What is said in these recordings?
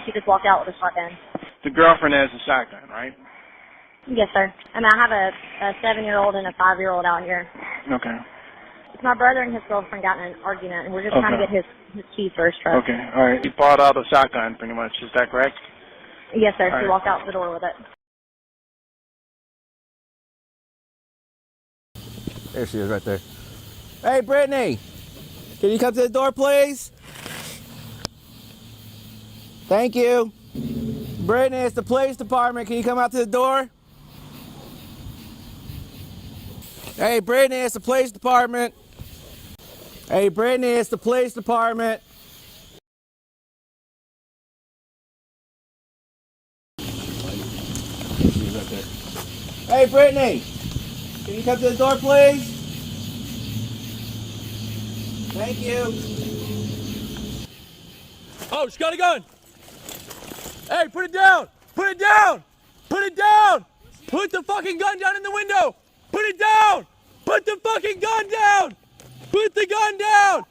she just walked out with a shotgun. The girlfriend has a shotgun, right? Yes, sir. I mean, I have a 7-year-old and a 5-year-old out here. Okay. My brother and his girlfriend got in an argument, and we're just trying to get his keys for his truck. Okay, all right. He bought out a shotgun, pretty much. Is that correct? Yes, sir. All She right. walked out the door with it. There she is right there. Hey, Brittney! Can you come to the door, please? Thank you. Brittney, it's the police department. Can you come out to the door? Hey, Brittney, it's the police department. Hey, Brittney, it's the police department. Hey, Brittney, can you come to the door, please? Thank you. Oh, she got a gun. Hey, put it down. Put it down. Put it down. Put the fucking gun down in the window. Put it down. Put the fucking gun down. Put the gun down.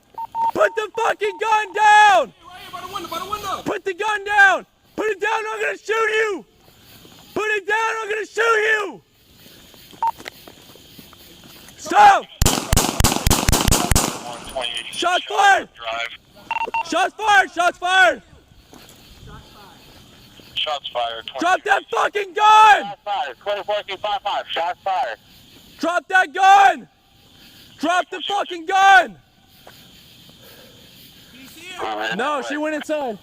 Put the fucking gun down. By the window. Put the gun down. Put it down. I'm gonna shoot you. Put it down. I'm gonna shoot you. Stop. Shots fired. Shots fired. Shots fired. Shots fired. Drop that fucking gun. Shots fired. 24-55. Shots fired. Drop that gun. Drop the fucking gun. No, she went inside.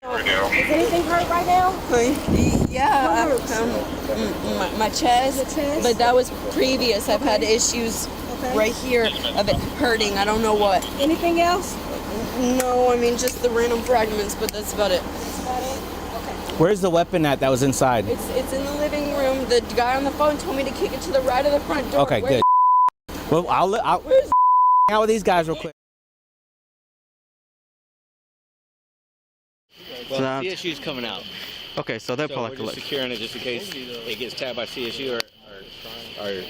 Is anything hurt right now? Yeah, my chest, but that was previous. I've had issues right here of it hurting. I don't know what. Anything else? No, I mean just the random fragments, but that's about it. That's about it? Okay. Where's the weapon at that was inside? It's in the living room. The guy on the phone told me to kick it to the right of the front door. Okay, good. Well, I'll Where's hang out with these guys real quick. Well, CSU's coming out. Okay, so they're So probably we're just securing it just in case it gets tabbed by CSU or a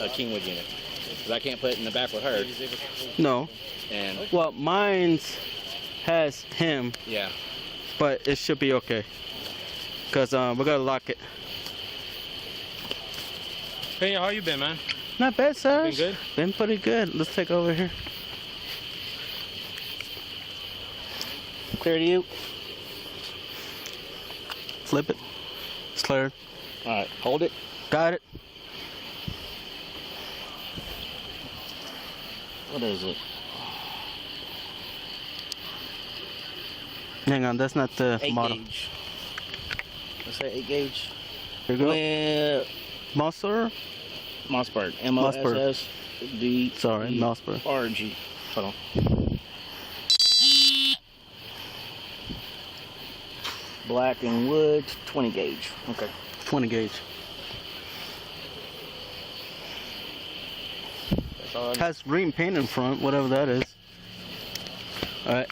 Kingwood unit. Because I can't put it in the back with her. No. And Well, mine's has him, yeah. but it should be okay. Because we're going to lock it. Hey, how you been, man? Not bad, sir. Been good? Been pretty good. Let's take over here. Clear to you. Flip it. It's cleared. All right, hold it. Got it. What is it? Hang on, that's not the 8 model. gauge. What's that, 8 gauge? Here you go. Monster? Mossberg. M-O-S-S-D. Sorry, Mossberg. R-G. Hold on. Black and wood, 20 gauge. Okay. 20 gauge. That's all I need. Has green paint in front, whatever that is. Alright.